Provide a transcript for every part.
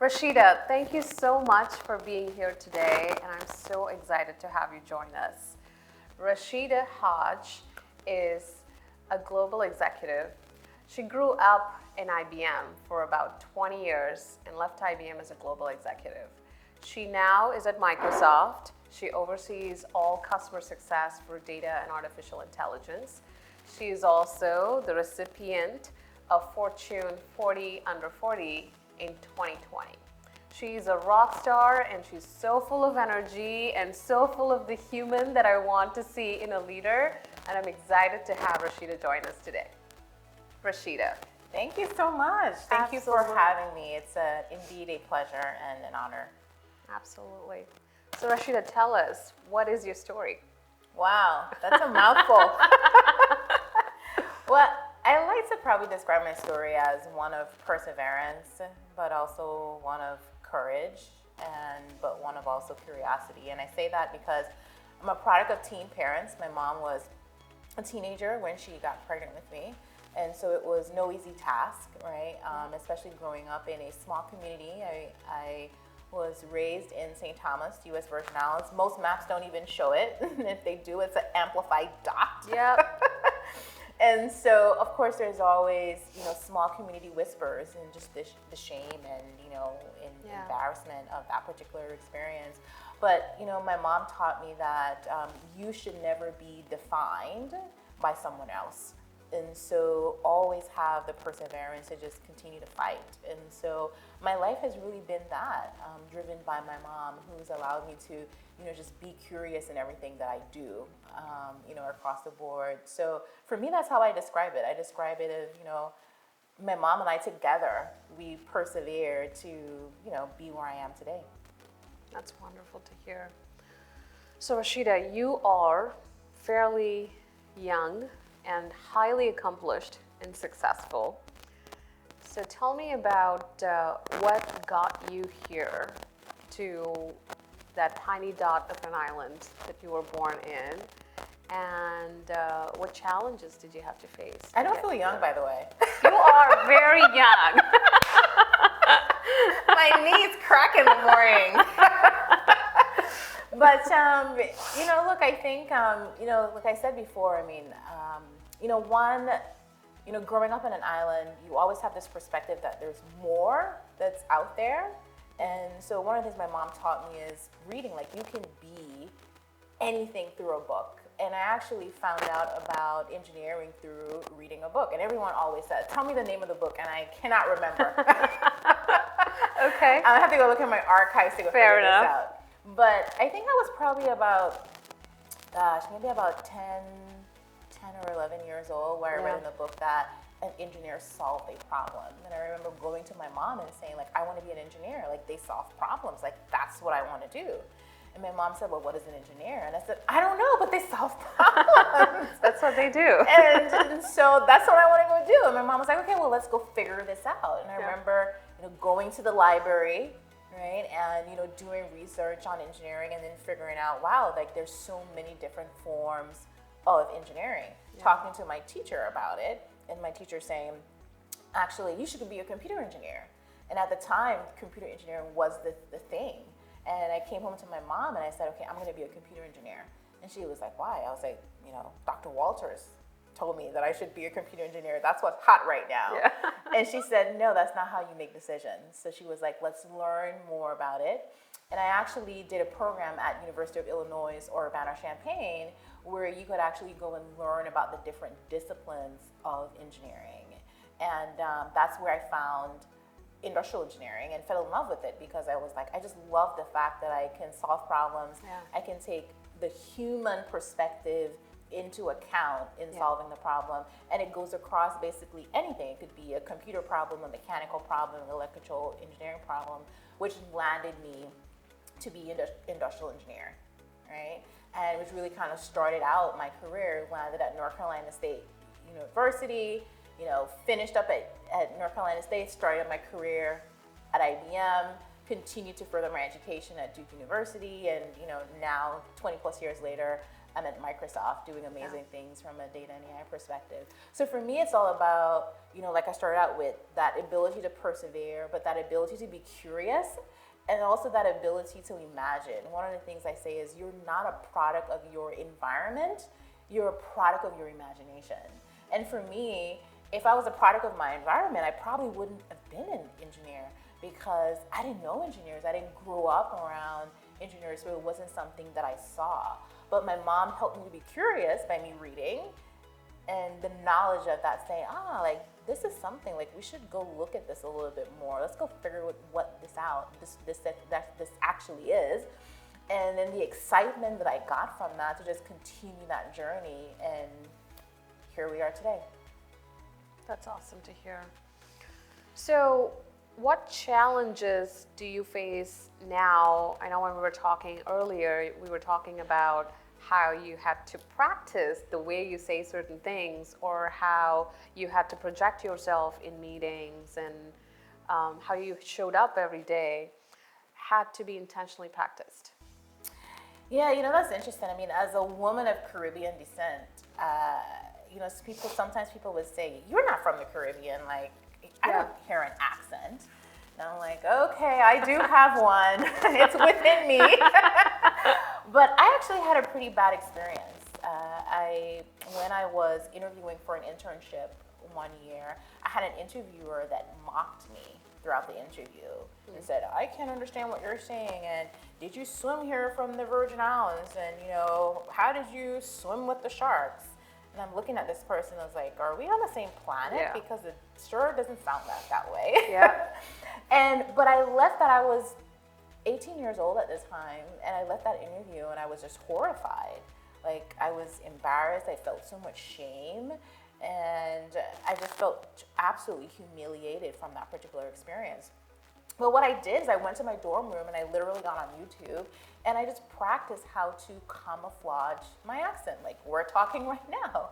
Rashida, thank you so much for being here today, and I'm so excited to have you join us. Rashida Hodge is a global executive. She grew up in IBM for about 20 years and left IBM as a global executive. She now is at Microsoft. She oversees all customer success for data and artificial intelligence. She is also the recipient of Fortune 40 Under 40 in 2020. She's a rock star and she's so full of energy and so full of the human that I want to see in a leader, and I'm excited to have Rashida join us today. Rashida. Thank you so much. Thank you for Absolutely. having me. It's indeed a pleasure and an honor. Absolutely. So Rashida, tell us, what is your story? Wow, that's a mouthful. Well, I like to probably describe my story as one of perseverance, but also one of courage, but one of also curiosity. And I say that because I'm a product of teen parents. My mom was a teenager when she got pregnant with me. And so it was no easy task, right? Especially growing up in a small community. I was raised in St. Thomas, U.S. Virgin Islands. Most maps don't even show it. If they do, it's an amplified dot. Yep. And so, of course, there's always, small community whispers and just the shame and, embarrassment of that particular experience. But, my mom taught me that you should never be defined by someone else. And so always have the perseverance to just continue to fight. And so my life has really been that, driven by my mom, who's allowed me to, just be curious in everything that I do, across the board. So for me, that's how I describe it. I describe it as, my mom and I together, we persevered to, be where I am today. That's wonderful to hear. So Rashida, you are fairly young and highly accomplished and successful. So tell me about what got you here to that tiny dot of an island that you were born in, and what challenges did you have to face? I don't feel young, by the way. You are very young. My knees crack in the morning. But, look, I think, like I said before, growing up on an island, you always have this perspective that there's more that's out there. And so one of the things my mom taught me is reading. Like, you can be anything through a book. And I actually found out about engineering through reading a book. And everyone always says, tell me the name of the book, and I cannot remember. Okay. I have to go look at my archives to go Fair figure enough. this out. But I think I was probably about, maybe about 10 or 11 years old, where I read in the book that an engineer solved a problem. And I remember going to my mom and saying, like, I want to be an engineer. Like, they solve problems. Like, that's what I want to do. And my mom said, well, what is an engineer? And I said, I don't know, but they solve problems. That's what they do. And so that's what I want to go do. And my mom was like, okay, well, let's go figure this out. And I remember, going to the library, right, and doing research on engineering, and then figuring out, wow, like, there's so many different forms of engineering. Talking to my teacher about it, and my teacher saying, actually, you should be a computer engineer. And at the time, computer engineering was the thing. And I came home to my mom and I said, okay, I'm going to be a computer engineer. And she was like, why? I was like, Dr. Walters told me that I should be a computer engineer. That's what's hot right now. Yeah. And she said, no, that's not how you make decisions. So she was like, let's learn more about it. And I actually did a program at University of Illinois Urbana-Champaign where you could actually go and learn about the different disciplines of engineering. And that's where I found industrial engineering and fell in love with it, because I was like, I just love the fact that I can solve problems. I can take the human perspective into account in solving the problem, and it goes across basically anything. It could be a computer problem, a mechanical problem, an electrical engineering problem, which landed me to be an industrial engineer, right? And which really kind of started out my career. Landed at North Carolina State University, finished up at North Carolina State, started my career at IBM, continued to further my education at Duke University, and now 20 plus years later, I'm at Microsoft doing amazing things from a data and AI perspective. So for me, it's all about, like I started out with, that ability to persevere, but that ability to be curious, and also that ability to imagine. One of the things I say is you're not a product of your environment, you're a product of your imagination. And for me, if I was a product of my environment, I probably wouldn't have been an engineer because I didn't know engineers. I didn't grow up around engineers, so it wasn't something that I saw. But my mom helped me to be curious by me reading, and the knowledge of that saying, like this is something, like we should go look at this a little bit more. Let's go figure what this actually is. And then the excitement that I got from that to just continue that journey, and here we are today. That's awesome to hear. So what challenges do you face now? I know when we were talking earlier, we were talking about how you had to practice the way you say certain things, or how you had to project yourself in meetings, and how you showed up every day had to be intentionally practiced. Yeah, that's interesting. I mean, as a woman of Caribbean descent, sometimes people would say, "You're not from the Caribbean." Like, I don't hear an accent. And I'm like, okay, I do have one. It's within me. But I actually had a pretty bad experience. When I was interviewing for an internship one year, I had an interviewer that mocked me throughout the interview and said, "I can't understand what you're saying, and did you swim here from the Virgin Islands, and how did you swim with the sharks?" And I'm looking at this person, I was like, are we on the same planet? Yeah. Because it sure doesn't sound that way. Yeah. But I left that, I was 18 years old at this time, and I left that interview and I was just horrified. Like, I was embarrassed, I felt so much shame, and I just felt absolutely humiliated from that particular experience. But what I did is I went to my dorm room and I literally got on YouTube and I just practiced how to camouflage my accent, like we're talking right now.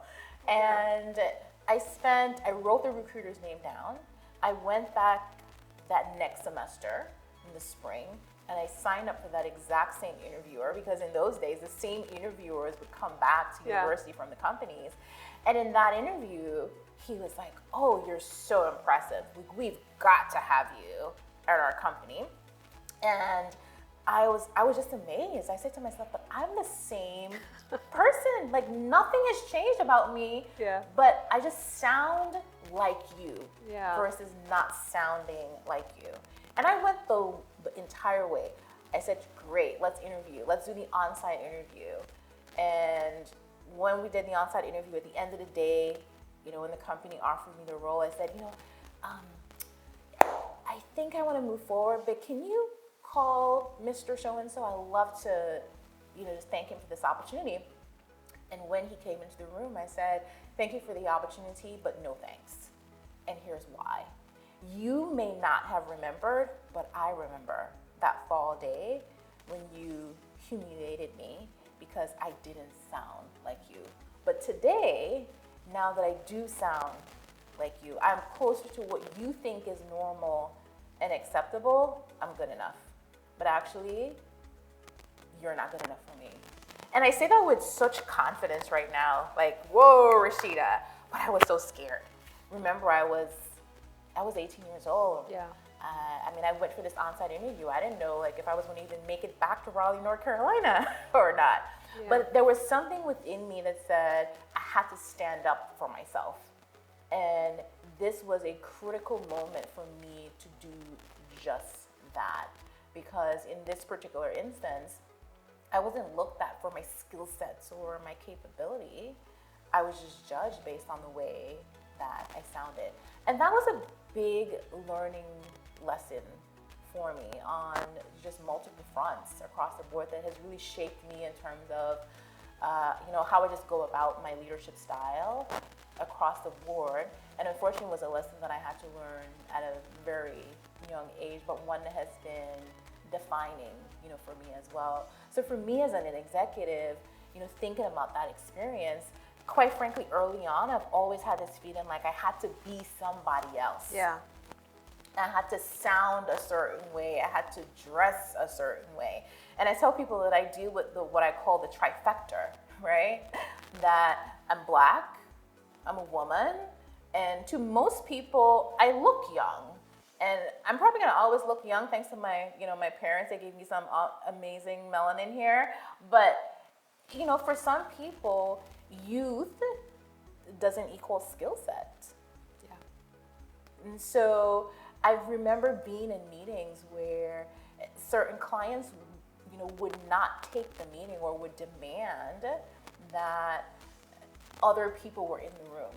And I wrote the recruiter's name down. I went back that next semester in the spring and I signed up for that exact same interviewer, because in those days, the same interviewers would come back to university from the companies. And in that interview, he was like, "Oh, you're so impressive. We've got to have you at our company." And I was just amazed. I said to myself, but I'm the same person. Like, nothing has changed about me. Yeah. But I just sound like you versus not sounding like you. And I went the entire way. I said, great, let's interview. Let's do the on-site interview. And when we did the on-site interview, at the end of the day, when the company offered me the role, I said, I think I want to move forward, but can you call Mr. So-and-so? I'd love to, just thank him for this opportunity. And when he came into the room, I said, thank you for the opportunity, but no thanks. And here's why. You may not have remembered, but I remember that fall day when you humiliated me because I didn't sound like you. But today, now that I do sound like you, I'm closer to what you think is normal and acceptable, I'm good enough. But actually, you're not good enough for me. And I say that with such confidence right now, like, whoa, Rashida, but I was so scared. Remember, I was 18 years old. Yeah. I went for this on-site interview. I didn't know, if I was going to even make it back to Raleigh, North Carolina or not. Yeah. But there was something within me that said I had to stand up for myself. And this was a critical moment for me to do just that. Because in this particular instance, I wasn't looked at for my skill sets or my capability. I was just judged based on the way that I sounded. And that was a big learning lesson for me on just multiple fronts across the board that has really shaped me in terms of how I just go about my leadership style across the board. And unfortunately, it was a lesson that I had to learn at a very young age, but one that has been defining, for me as well. So for me as an executive, thinking about that experience, quite frankly, early on, I've always had this feeling like I had to be somebody else. Yeah. I had to sound a certain way. I had to dress a certain way. And I tell people that I deal with what I call the trifecta, right? That I'm Black, I'm a woman, and to most people, I look young. And I'm probably gonna always look young thanks to my, my parents. They gave me some amazing melanin here. But, for some people, youth doesn't equal skill set. Yeah. And so I remember being in meetings where certain clients, would not take the meeting or would demand that other people were in the room.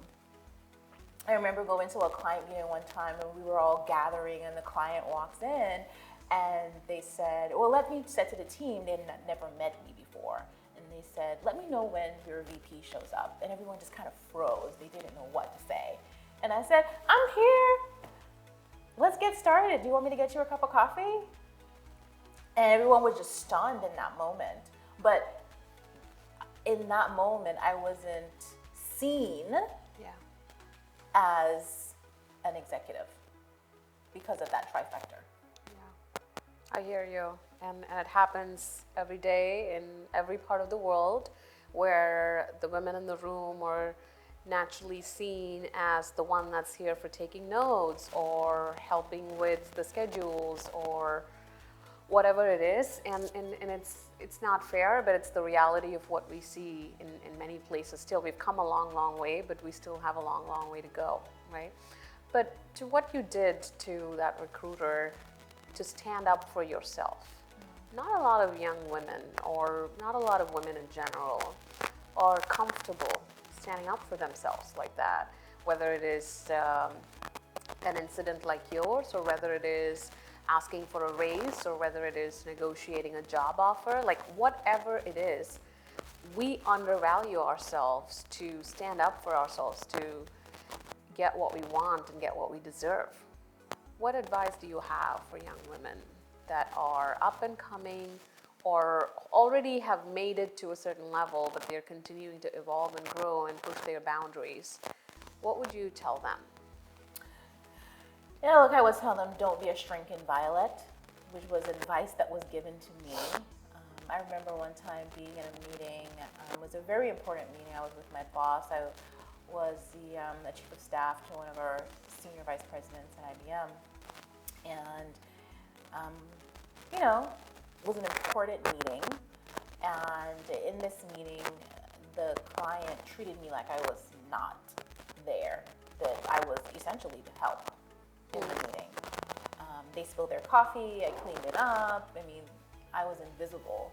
I remember going to a client meeting one time and we were all gathering and the client walks in and they said, well, said to the team, they had never met me before. And they said, let me know when your VP shows up. And everyone just kind of froze. They didn't know what to say. And I said, I'm here. Let's get started. Do you want me to get you a cup of coffee? And everyone was just stunned in that moment. But in that moment, I wasn't seen as an executive because of that trifecta. Yeah, I hear you. And it happens every day in every part of the world where the women in the room are naturally seen as the one that's here for taking notes or helping with the schedules or whatever it is, and it's not fair, but it's the reality of what we see in many places. Still, we've come a long way, but we still have a long way to go, right? But to what you did to that recruiter to stand up for yourself, not a lot of young women or not a lot of women in general are comfortable standing up for themselves like that, whether it is an incident like yours or whether it is asking for a raise or whether it is negotiating a job offer, like whatever it is, we undervalue ourselves to stand up for ourselves to get what we want and get what we deserve. What advice do you have for young women that are up and coming or already have made it to a certain level, but they're continuing to evolve and grow and push their boundaries? What would you tell them? Look, I always tell them, don't be a shrinking violet, which was advice that was given to me. I remember one time being in a meeting. It was a very important meeting. I was with my boss. I was the chief of staff to one of our senior vice presidents at IBM. And, it was an important meeting. And in this meeting, the client treated me like I was not there, that I was essentially to help in the meeting. They spilled their coffee, I cleaned it up. I mean, I was invisible,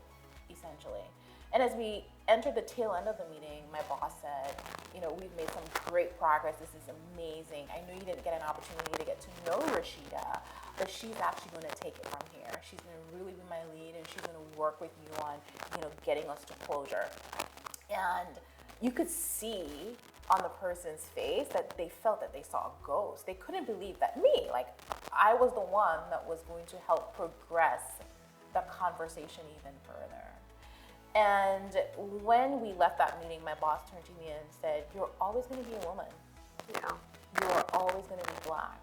essentially. And as we entered the tail end of the meeting, my boss said, we've made some great progress. This is amazing. I know you didn't get an opportunity to get to know Rashida, but she's actually going to take it from here. She's going to really be my lead and she's going to work with you on, getting us to closure. And you could see on the person's face that they felt that they saw a ghost. They couldn't believe that I was the one that was going to help progress the conversation even further. And when we left that meeting, my boss turned to me and said, you're always going to be a woman. Yeah. You're always going to be Black.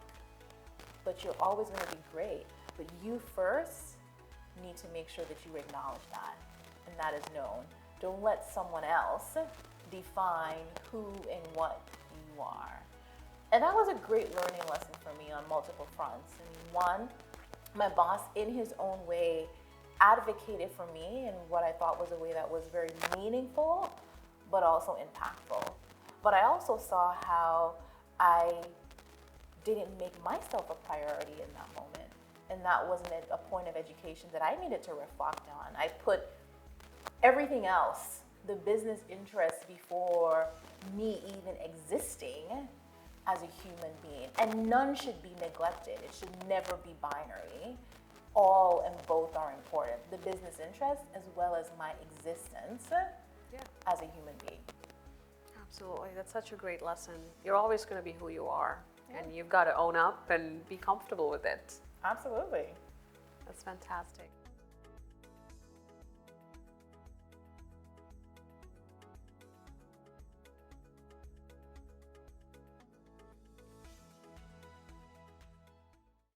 But you're always going to be great. But you first need to make sure that you acknowledge that. And that is known. Don't let someone else define who and what you are. And that was a great learning lesson for me on multiple fronts. One, my boss, in his own way, advocated for me in what I thought was a way that was very meaningful, but also impactful. But I also saw how I didn't make myself a priority in that moment. And that wasn't a point of education that I needed to reflect on. I put everything else, the business interests, before me even existing as a human being. And none should be neglected. It should never be binary. All and both are important. The business interest as well as my existence as a human being. Absolutely. That's such a great lesson. You're always going to be who you are. And you've got to own up and be comfortable with it. Absolutely. That's fantastic.